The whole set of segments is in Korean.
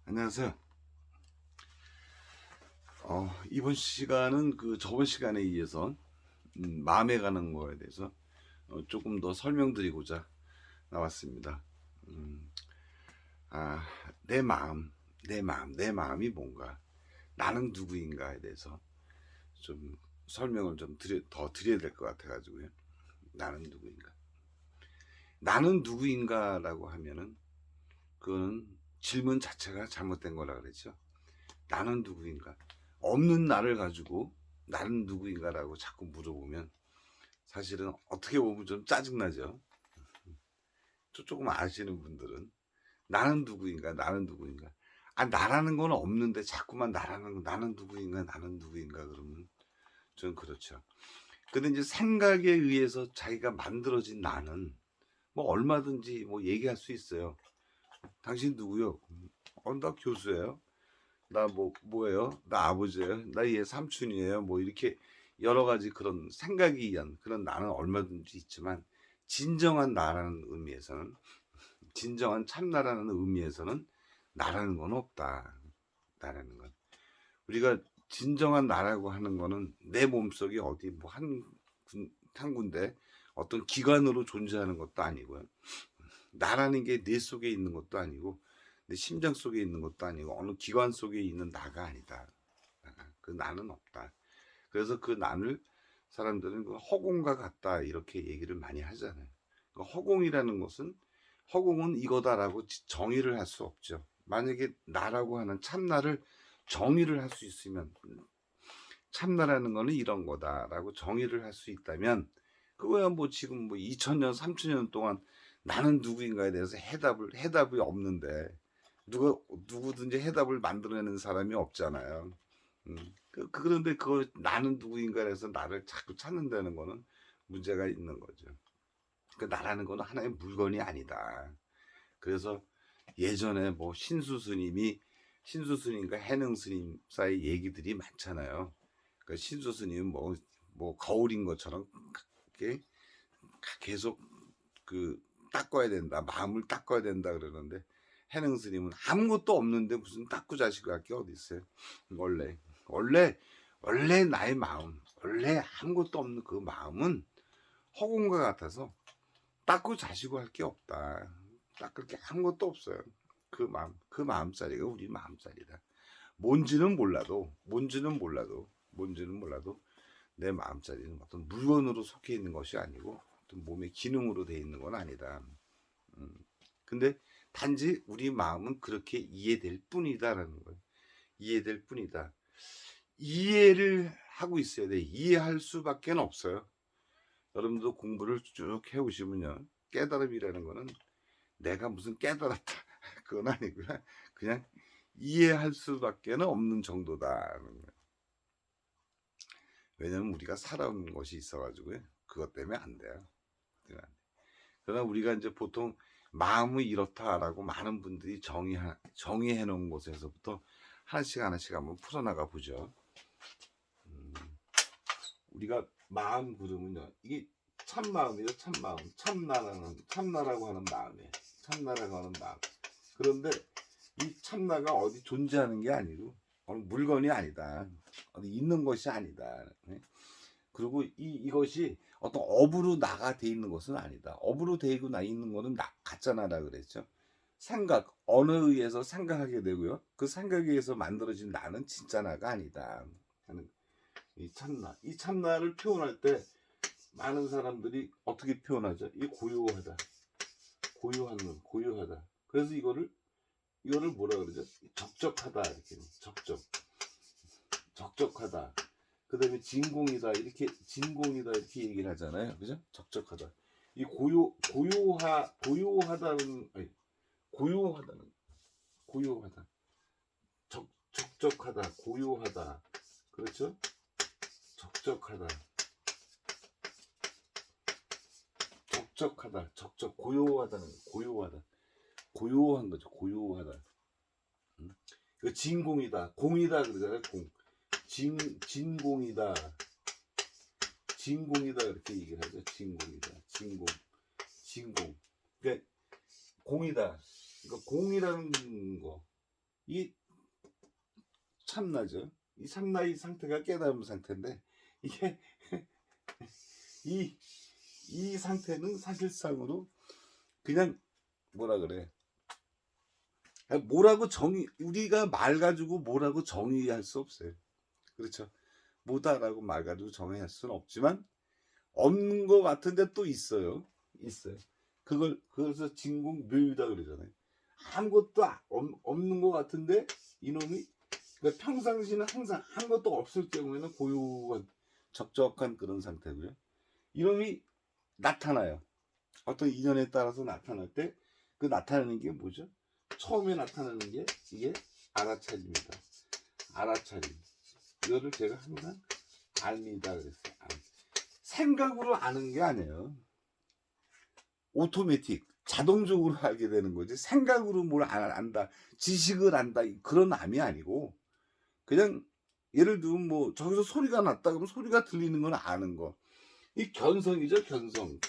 안녕하세요. 이번 시간은 저번 시간에 이어서 마음에 가는 거에 대해서 조금 더 설명드리고자 나왔습니다. 음, 아, 내 마음이 뭔가, 나는 누구인가에 대해서 좀 설명을 더 드려야 될 것 같아가지고요. 나는 누구인가? 나는 누구인가라고 하면은 그거는 질문 자체가 잘못된 거라 그랬죠. 나는 누구인가? 없는 나를 가지고 나는 누구인가라고 자꾸 물어보면 사실은 어떻게 보면 좀 짜증나죠. 조금 아시는 분들은 나는 누구인가, 나는 누구인가. 나라는 건 없는데 자꾸만 나는 누구인가, 나는 누구인가 그러면 좀 그렇죠. 근데 이제 생각에 의해서 자기가 만들어진 나는 뭐 얼마든지 뭐 얘기할 수 있어요. 당신 누구요? 나 교수예요. 나 뭐예요? 나 아버지예요. 나 얘 삼촌이에요. 뭐 이렇게 여러 가지 그런 생각에 의한 그런 나는 얼마든지 있지만 진정한 나라는 의미에서는 진정한 참나라는 의미에서는 나라는 건 없다. 나라는 건 우리가 진정한 나라고 하는 거는 내 몸속에 어디 뭐 한 군데 어떤 기관으로 존재하는 것도 아니고요. 나라는 게 내 속에 있는 것도 아니고 내 심장 속에 있는 것도 아니고 어느 기관 속에 있는 나가 아니다. 그 나는 없다. 그래서 그 나를 사람들은 그 허공과 같다 이렇게 얘기를 많이 하잖아요. 그 허공은 이거다라고 정의를 할 수 없죠. 만약에 나라고 하는 참나를 정의를 할 수 있으면 참나라는 거는 이런 거다라고 정의를 할 수 있다면 그거야 뭐 지금 뭐 2000년 3000년 동안 나는 누구인가에 대해서 해답이 없는데 누구든지 해답을 만들어내는 사람이 없잖아요. 그런데 나는 누구인가에 서 나를 자꾸 찾는다는 거는 문제가 있는 거죠. 그 나라는 거는 하나의 물건이 아니다. 그래서 예전에 뭐 신수 스님과 해능 스님 사이 얘기들이 많잖아요. 그 신수 스님은 뭐 거울인 것처럼 이렇게 계속 그 닦아야 된다. 마음을 닦아야 된다 그러는데 해능 스님은 아무것도 없는데 무슨 닦고 자시고 할 게 어디 있어요? 원래 원래 원래 나의 마음, 원래 아무것도 없는 그 마음은 허공과 같아서 닦고 자시고 할 게 없다. 닦을 게 아무것도 없어요. 그 마음자리가 우리 마음자리다. 뭔지는 몰라도 내 마음자리는 어떤 물건으로 속해 있는 것이 아니고 어떤 몸의 기능으로 되어 있는 건 아니다. 음. 근데 단지 우리 마음은 그렇게 이해될 뿐이다라는 거예요. 이해될 뿐이다. 이해를 하고 있어야 돼. 이해할 수밖에 없어요. 여러분도 공부를 쭉 해오시면요. 깨달음이라는 거는 내가 무슨 깨달았다. 그건 아니고요. 그냥 이해할 수밖에 없는 정도다. 왜냐면 우리가 살아온 것이 있어가지고요. 그것 때문에 안 돼요. 그러나 우리가 이제 보통 마음이 이렇다라고 많은 분들이 정의해 놓은 곳에서부터 하나씩 한번 풀어나가 보죠. 우리가 마음 그러면요. 이게 참마음이죠. 참마음. 참나라고 하는 마음이에요. 참나라고 하는 마음. 그런데 이 참나가 어디 존재하는 게 아니고 어느 물건이 아니다. 어디 있는 것이 아니다. 그리고 이것이 어떤 업으로 나가 돼 있는 것은 아니다. 업으로 돼 있고 나 있는 거는 나 같잖아라 그랬죠. 생각, 언어에 의해서 생각하게 되고요. 그 생각에 의해서 만들어진 나는 진짜 나가 아니다. 하는 이 참나를 표현할 때 많은 사람들이 어떻게 표현하죠? 이 고요하다, 고요하다. 그래서 이거를 뭐라 그러죠? 적적하다 이렇게 적적하다. 그다음에 진공이다 이렇게 얘기를 하잖아요. 그죠? 적적하다. 이 고요하다는 고요하다. 적적하다, 고요하다. 그렇죠? 적적하다, 고요한 거죠. 고요하다. 그 진공이다, 공이다 그러잖아요. 진공이다, 이렇게 얘기를 하죠. 진공. 그러니까 공이다. 그러니까 공이라는 거, 이 참나죠. 이 참나의 상태가 깨달음 상태인데 이게 이 상태는 사실상으로 그냥 뭐라 그래. 뭐라고 우리가 말 가지고 뭐라고 정의할 수 없어요. 그렇죠. 뭐다라고 말 가지고 정의할 수는 없지만 없는 것 같은데 또 있어요. 있어요. 그래서 진공묘유다 그러잖아요. 아무것도 없는 것 같은데 이놈이 그러니까 평상시는 항상 아무것도 없을 경우에는 고요한 적적한 그런 상태고요. 이놈이 나타나요. 어떤 인연에 따라서 나타날 때 그 나타나는 게 뭐죠? 처음에 나타나는 게 이게 알아차림입니다. 알아차림. 이거를 제가 항상 알미다 그랬어요. 생각으로 아는 게 아니에요. 오토매틱 자동적으로 알게 되는 거지 생각으로 뭘 안다 지식을 안다 그런 암이 아니고 그냥 예를 들면 뭐 저기서 소리가 났다 그러면 소리가 들리는 건 아는 거. 이 견성이죠. 견성.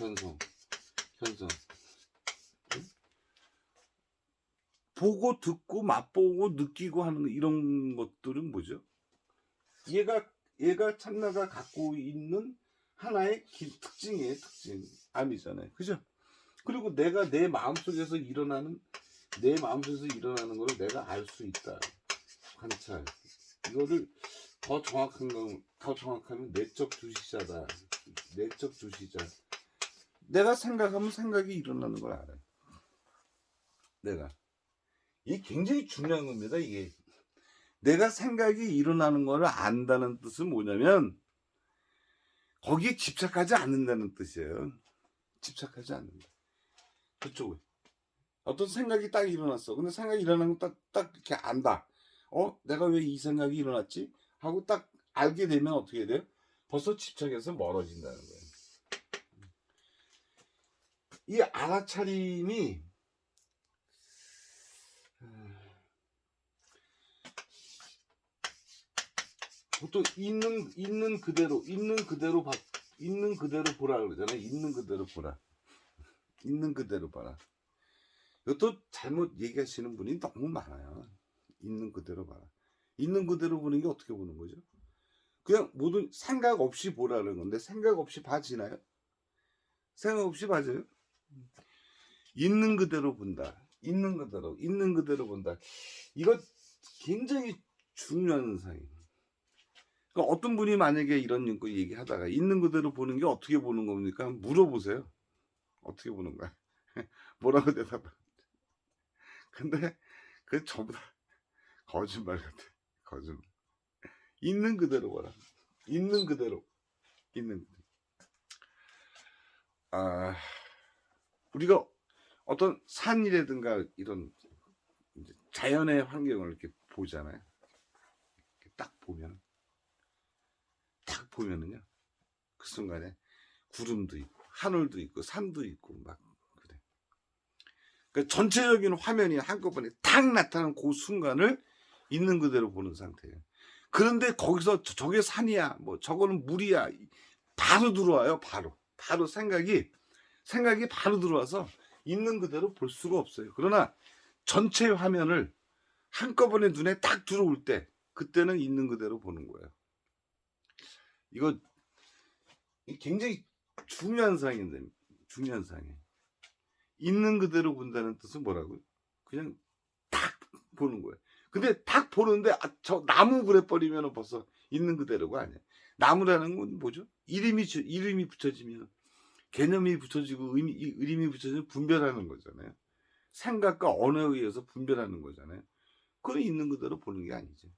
보고 듣고 맛보고 느끼고 하는 이런 것들은 뭐죠? 얘가 참나가 갖고 있는 하나의 특징이에요. 특징. 암이잖아요. 그죠? 그리고 내가 내 마음속에서 일어나는 거를 내가 알 수 있다. 관찰. 이거를 더 정확하면 내적 주시자다. 내적 주시자. 내가 생각하면 생각이 일어나는 걸 알아요. 내가. 이게 굉장히 중요한 겁니다. 이게. 내가 생각이 일어나는 걸 안다는 뜻은 뭐냐면 거기에 집착하지 않는다는 뜻이에요. 집착하지 않는다. 그쪽에. 어떤 생각이 딱 일어났어. 근데 생각이 일어나는 거 딱 이렇게 안다. 내가 왜 이 생각이 일어났지? 하고 딱 알게 되면 어떻게 돼요? 벌써 집착해서 멀어진다는 거예요. 이 알아차림이 보통 있는 그대로 보라 그러잖아요. 있는 그대로 봐라. 이것도 잘못 얘기하시는 분이 너무 많아요. 있는 그대로 봐라. 있는 그대로 보는 게 어떻게 보는 거죠? 그냥 모든 생각 없이 보라는 건데 생각 없이 봐지나요? 생각 없이 봐져요? 있는 그대로 본다. 있는 그대로 본다. 이거 굉장히 중요한 사항이에요. 그러니까 어떤 분이 만약에 이런 거 얘기하다가 있는 그대로 보는 게 어떻게 보는 겁니까? 물어보세요. 어떻게 보는 거야? 뭐라고 대답을? 근데 그 전부 다 거짓말 같아. 거짓말. 있는 그대로 봐라. 있는 그대로. 우리가 어떤 산이라든가 이런 자연의 환경을 이렇게 보잖아요. 이렇게 딱 보면은요. 그 순간에 구름도 있고 하늘도 있고 산도 있고 막 그래. 그러니까 전체적인 화면이 한꺼번에 딱 나타나는 그 순간을 있는 그대로 보는 상태예요. 그런데 거기서 저게 산이야, 뭐 저거는 물이야, 바로 들어와요. 바로 생각이 바로 들어와서 있는 그대로 볼 수가 없어요. 그러나 전체 화면을 한꺼번에 눈에 딱 들어올 때 그때는 있는 그대로 보는 거예요. 이거 굉장히 중요한 사항인데 중요한 사항이에요. 있는 그대로 본다는 뜻은 뭐라고요? 그냥 딱 보는 거예요. 근데 딱 보는데 저 나무 그래 버리면 벌써 있는 그대로가 아니에요. 나무라는 건 뭐죠? 이름이 붙여지면 개념이 붙여지고 의림이 붙여지면 분별하는 거잖아요. 생각과 언어에 의해서 분별하는 거잖아요. 그건 있는 그대로 보는 게 아니죠.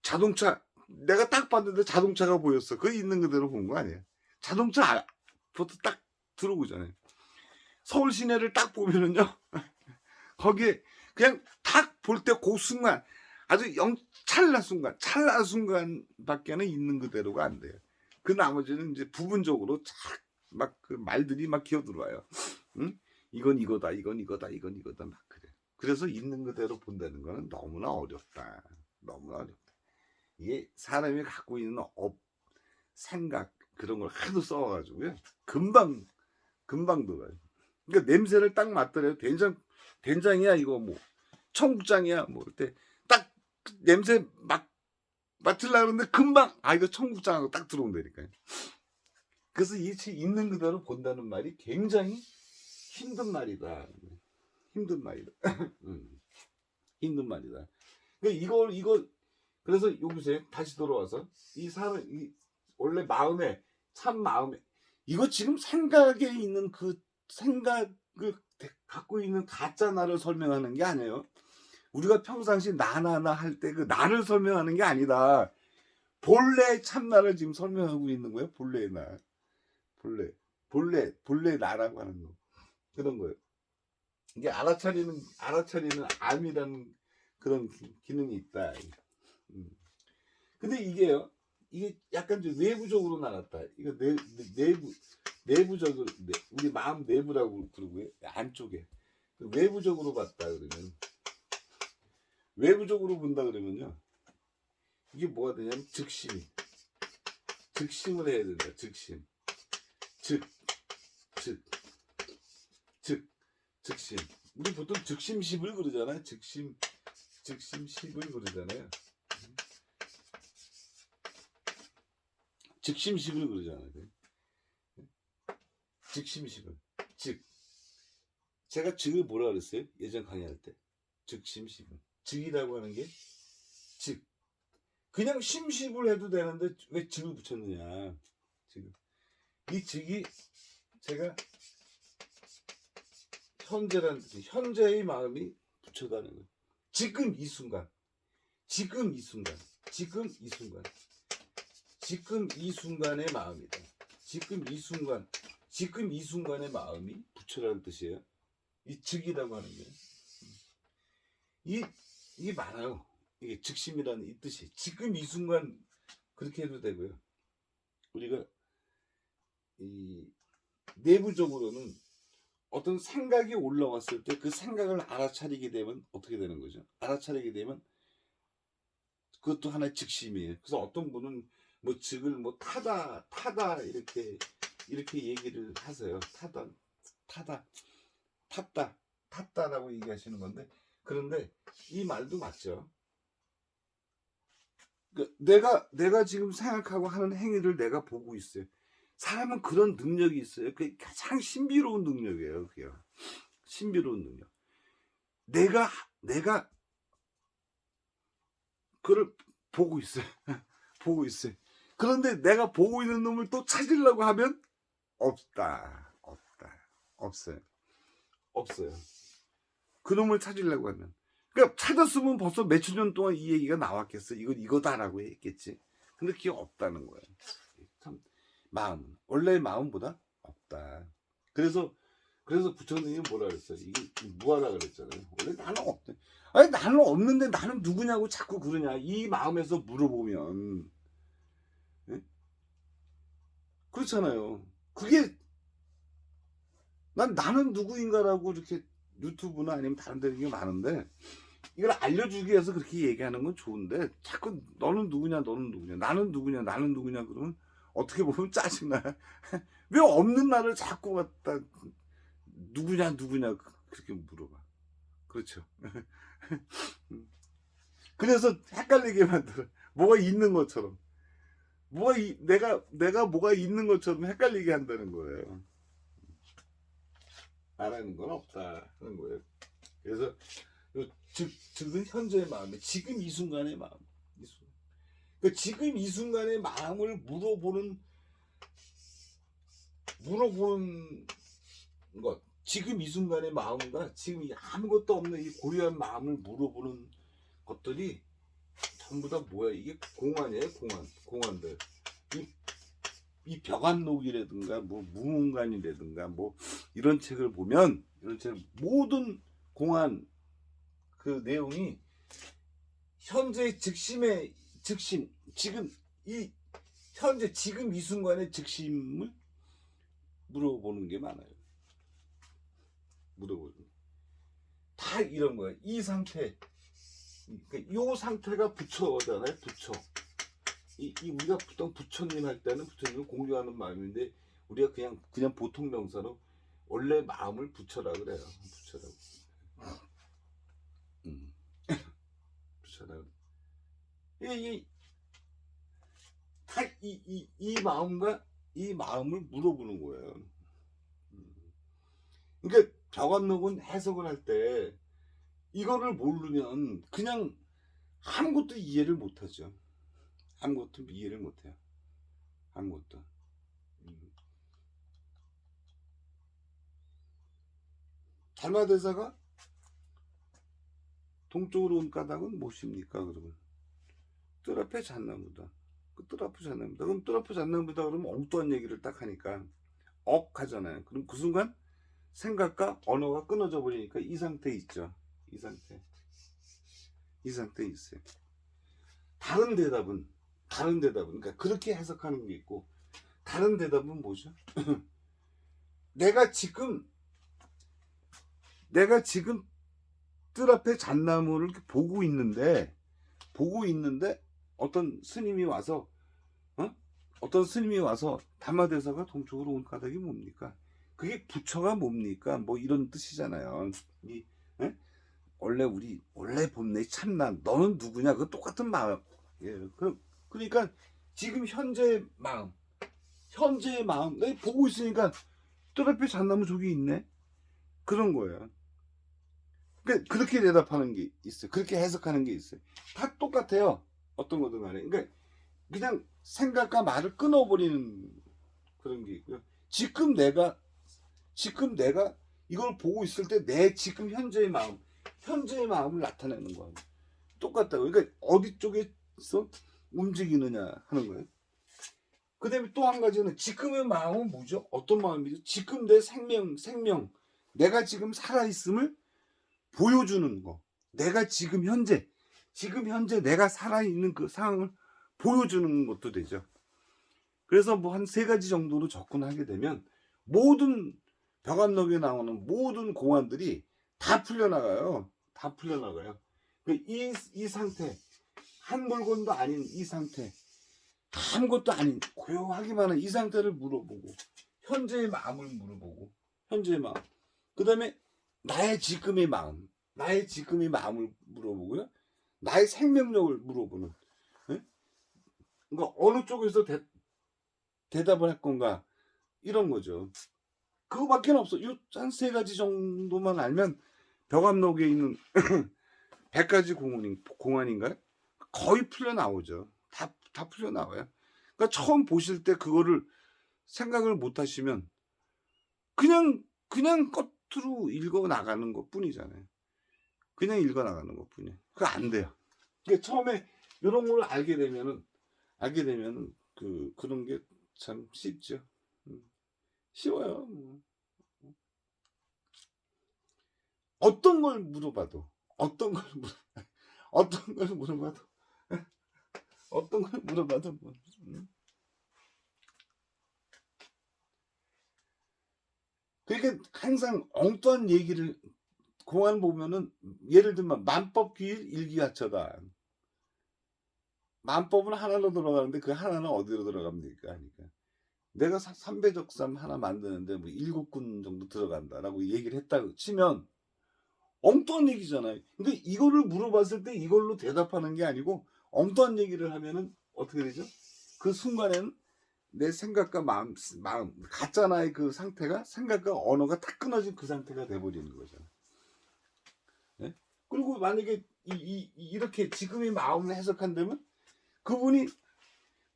자동차 내가 딱 봤는데 자동차가 보였어. 그거 있는 그대로 본 거 아니에요. 자동차부터 딱 들어오잖아요. 서울 시내를 딱 보면은요. 거기에 그냥 딱 볼 때 그 순간 아주 찰나 순간밖에는 있는 그대로가 안 돼요. 그 나머지는 이제 부분적으로 막 그 말들이 막 기어 들어와요. 응? 이건 이거다 막 그래. 그래서 있는 그대로 본다는 거는 너무나 어렵다. 이게 사람이 갖고 있는 생각 그런 걸 하도 써가지고요. 금방 들어요. 그러니까 냄새를 딱 맡더라도 된장이야 이거 뭐 청국장이야 뭐 때 딱 냄새 맡으려고 그러는데 금방 이거 청국장하고 딱 들어온다니까요. 그래서 이 책 있는 그대로 본다는 말이 굉장히 힘든 말이다. 힘든 말이다. 힘든 말이다. 그러니까 이걸 그래서 여기서 다시 돌아와서 이 사람 이 원래 마음에 참 마음에 이거 지금 생각에 있는 그 생각을 갖고 있는 가짜 나를 설명하는 게 아니에요. 우리가 평상시 나나나 할 때 그 나를 설명하는 게 아니다. 본래 참나를 지금 설명하고 있는 거예요. 본래의 나. 본래 나라고 하는 거. 그런 거예요. 이게 알아차리는 암이라는 그런 기능이 있다. 근데 이게 약간 좀 내부적으로 나눴다. 이거 내부적으로 우리 마음 내부라고 그러고요. 안쪽에 외부적으로 봤다 그러면 외부적으로 본다 그러면요. 이게 뭐가 되냐면 즉심을 해야 된다. 즉심. 즉심. 우리 보통 즉심십을 그러잖아요. 즉심십을 그러잖아요. 즉심십을 그러잖아요. 즉심십을. 제가 즉을 뭐라 그랬어요? 예전 강의할 때. 즉심십을. 즉이라고 하는 게 그냥 심십을 해도 되는데 왜 즉을 붙였느냐. 이 즉이 제가 현재라는 뜻이 현재의 마음이 붙여다는 거예요. 지금 이 순간의 마음이다. 지금 이 순간의 마음이 부처라는 뜻이에요. 이 즉이라고 하는 게 이게 많아요. 이게 즉심이라는 이 뜻이 지금 이 순간 그렇게 해도 되고요. 우리가 이 내부적으로는 어떤 생각이 올라왔을 때 그 생각을 알아차리게 되면 어떻게 되는 거죠? 알아차리게 되면 그것도 하나의 즉심이에요. 그래서 어떤 분은 뭐 즉을 뭐 타다 이렇게 얘기를 하세요. 탔다라고 얘기하시는 건데 그런데 이 말도 맞죠. 그러니까 내가 지금 생각하고 하는 행위를 내가 보고 있어요. 사람은 그런 능력이 있어요. 그게 가장 신비로운 능력이에요. 그게 신비로운 능력. 내가 그걸 보고 있어요. 보고 있어요. 그런데 내가 보고 있는 놈을 또 찾으려고 하면 없어요. 그 놈을 찾으려고 하면. 그러니까 찾았으면 벌써 몇천 년 동안 이 얘기가 나왔겠어. 이거다라고 했겠지. 근데 그게 없다는 거예요. 참 마음은 원래의 마음보다 없다. 그래서 부처님이 뭐라 그랬어요? 이게 무하라 그랬잖아요. 원래 나는 없대. 아니 나는 없는데 나는 누구냐고 자꾸 그러냐. 이 마음에서 물어보면 그렇잖아요. 그게 나는 누구인가라고 이렇게 유튜브나 아니면 다른 데 이게 많은데 이걸 알려주기 위해서 그렇게 얘기하는 건 좋은데 자꾸 너는 누구냐 나는 누구냐 그러면 어떻게 보면 짜증나. 왜 없는 나를 자꾸 갖다 누구냐 그렇게 물어봐. 그렇죠. 그래서 헷갈리게 만들어. 뭐가 있는 것처럼 내가 뭐가 있는 것처럼 헷갈리게 한다는 거예요. 나라는 건 없다 하는 거예요. 그래서 즉은 현재의 마음이 지금 이 순간의 마음. 그러니까 지금 이 순간의 마음을 물어보는 것. 지금 이 순간의 마음과 지금 아무것도 없는 이 고요한 마음을 물어보는 것들이 전부 다 뭐야? 이게 공안이에요. 공안들. 이 벽안록이라든가 뭐 무문관이라든가 뭐 이런 책을 보면 모든 공안 그 내용이 현재 즉심 지금 이 현재 지금 이 순간의 즉심을 물어보는 게 많아요. 다 이런 거예요. 이 상태, 그러니까 요 상태가 부처잖아요. 부처. 우리가 보통 부처님 할 때는 부처님을 공경하는 마음인데 우리가 그냥 보통 명사로 원래 마음을 부처라 그래요. 부처라고. 이, 이 마음과 이 마음을 물어보는 거예요. 그러니까 벽암록은 해석을 할 때 이거를 모르면 그냥 아무것도 이해를 못하죠. 아무것도 이해를 못해요. 아무것도. 달마대사가 동쪽으로 온 까닭은 무엇입니까? 그러면 뜰 앞에 잣나무다. 그 뜰 앞에 잣나무다. 그럼 뜰 앞에 잣나무다 그러면 엉뚱한 얘기를 딱 하니까 억 하잖아요. 그럼 그 순간 생각과 언어가 끊어져 버리니까 이 상태 있죠. 이 상태. 이 상태에 있어요. 다른 대답은 그러니까 그렇게 해석하는 게 있고, 다른 대답은 뭐죠? 내가 지금 뜰 앞에 잣나무를 이렇게 보고 있는데 어떤 스님이 와서 담화대사가 동쪽으로 온 까닭이 뭡니까? 그게 부처가 뭡니까? 뭐 이런 뜻이잖아요. 원래 본래 참나 너는 누구냐? 그 똑같은 마음. 예. 그러니까 지금 현재의 마음 내가 보고 있으니까 뜰 앞에 잣나무 저기 있네. 그런 거예요. 그러니까 그렇게 대답하는 게 있어요. 그렇게 해석하는 게 있어요. 다 똑같아요. 어떤 거든 간에. 그러니까 그냥 생각과 말을 끊어버리는 그런 게 있고요. 지금 내가 이걸 보고 있을 때 내 지금 현재의 마음을 나타내는 거예요. 똑같다고. 그러니까 어디 쪽에서 움직이느냐 하는 거예요. 그 다음에 또 한 가지는 지금의 마음은 뭐죠? 어떤 마음이죠? 지금 내 생명, 내가 지금 살아있음을 보여주는 거. 내가 지금 현재 내가 살아있는 그 상황을 보여주는 것도 되죠. 그래서 뭐 한 3가지 정도로 접근하게 되면 모든 벽암록에 나오는 모든 공안들이 다 풀려나가요. 이 상태, 한 물건도 아닌 이 상태, 아무것도 아닌 고요하기만 한 이 상태를 물어보고, 현재의 마음을 물어보고, 그 다음에 나의 지금의 마음을 물어보고요. 나의 생명력을 물어보는. 그러니까 어느 쪽에서 대답을 할 건가, 이런 거죠. 그거밖에 없어. 이 한 3가지 정도만 알면 벽암록에 있는 100가지 공안인가요? 거의 풀려 나오죠. 다 풀려 나와요. 그러니까 처음 보실 때 그거를 생각을 못 하시면 그냥 겉으로 읽어 나가는 것 뿐이잖아요. 그냥 읽어 나가는 것 뿐이에요. 그거 안 돼요. 그러니까 처음에 이런 걸 알게 되면은 그런 게 참 쉽죠. 쉬워요. 어떤 걸 물어봐도 어떤 걸 물어봐도 뭐. 그러니까 항상 엉뚱한 얘기를 공안 보면은, 예를 들면 만법귀일 일기하처다. 만법은 하나로 들어가는데 그 하나는 어디로 들어갑니까? 그러니까 내가 삼배적삼 하나 만드는데 뭐 7군 정도 들어간다라고 얘기를 했다고 치면 엉뚱한 얘기잖아요. 근데 이거를 물어봤을 때 이걸로 대답하는 게 아니고 엉뚱한 얘기를 하면은 어떻게 되죠? 그 순간에는 내 생각과 마음 가짜나의 그 상태가, 생각과 언어가 다 끊어진 그 상태가 돼버리는 거잖아요. 네? 그리고 만약에 이렇게 지금의 마음을 해석한다면 그분이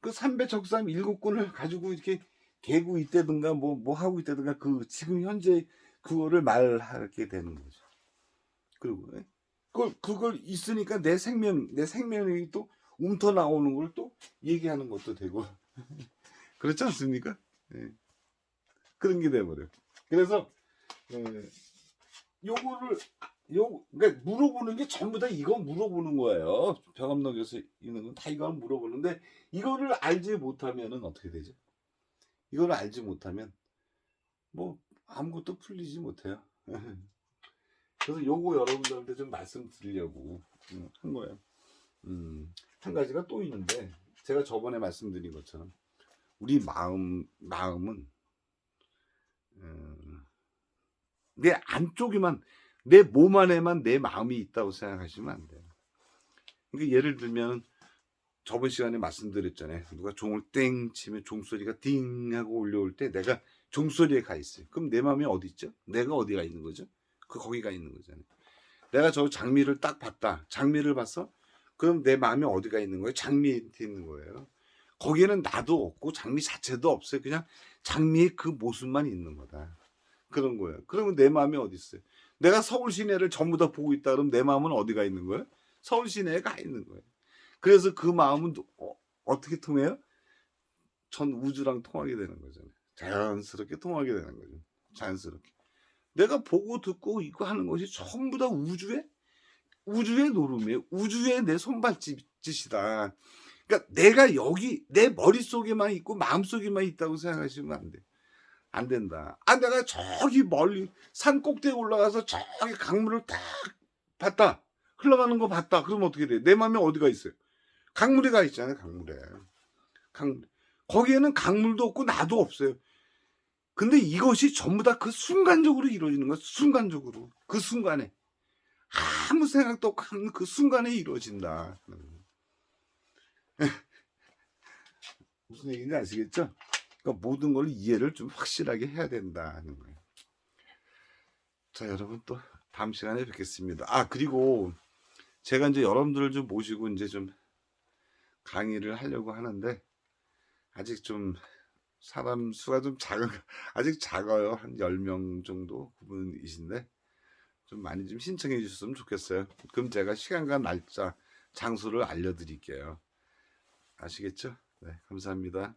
그 삼배적삼 7군을 가지고 이렇게 개고 있다든가 뭐 하고 있다든가 그 지금 현재 그거를 말하게 되는 거죠. 그리고 그걸 있으니까 내 생명이 또 움터 나오는 걸 또 얘기하는 것도 되고 그렇지 않습니까? 네. 그런 게 돼버려요. 그래서 그러니까 물어보는 게 전부 다 이거 물어보는 거예요. 벽암록에서 있는 건 다 이거 물어보는데, 이거를 알지 못하면은 어떻게 되죠? 이거를 알지 못하면 뭐 아무것도 풀리지 못해요. 그래서 요거 여러분들한테 좀 말씀드리려고 한 거예요. 한 가지가 또 있는데, 제가 저번에 말씀드린 것처럼 우리 마음은 내 안쪽에만, 내 몸 안에만 내 마음이 있다고 생각하시면 안 돼요. 그러니까 예를 들면 저번 시간에 말씀드렸잖아요. 누가 종을 땡 치면 종소리가 띵 하고 울려올 때 내가 종소리에 가 있어요. 그럼 내 마음이 어디 있죠? 내가 어디가 있는 거죠? 거기가 있는 거잖아요. 내가 저 장미를 딱 봤다. 장미를 봤어? 그럼 내 마음이 어디가 있는 거예요? 장미에 있는 거예요. 거기에는 나도 없고 장미 자체도 없어요. 그냥 장미의 그 모습만 있는 거다. 그런 거예요. 그러면 내 마음이 어디 있어요? 내가 서울 시내를 전부 다 보고 있다 그러면 내 마음은 어디가 있는 거예요? 서울 시내에 가 있는 거예요. 그래서 그 마음은 어떻게 통해요? 전 우주랑 통하게 되는 거잖아요. 자연스럽게 통하게 되는 거죠. 자연스럽게. 내가 보고 듣고 이거 하는 것이 전부 다 우주의 노름이에요. 우주의 내 손발짓이다. 그러니까 내가 여기 내 머릿속에만 있고 마음속에만 있다고 생각하시면 안 돼. 안 된다. 내가 저기 멀리 산 꼭대기에 올라가서 저기 강물을 딱 봤다. 흘러가는 거 봤다. 그러면 어떻게 돼? 내 마음에 어디가 있어요? 강물에 가 있잖아요. 강물에. 거기에는 강물도 없고 나도 없어요. 근데 이것이 전부 다 그 순간적으로 이루어지는 거야. 순간적으로. 그 순간에. 아무 생각도 없고 하는 그 순간에 이루어진다. 무슨 얘기인지 아시겠죠? 그러니까 모든 걸 이해를 좀 확실하게 해야 된다는 거예요. 자, 여러분 또 다음 시간에 뵙겠습니다. 그리고 제가 이제 여러분들을 좀 모시고 이제 좀 강의를 하려고 하는데 아직 좀 사람 수가 좀 아직 작아요. 한 10명 정도 그분이신데 좀 많이 좀 신청해 주셨으면 좋겠어요. 그럼 제가 시간과 날짜, 장소를 알려드릴게요. 아시겠죠? 네, 감사합니다.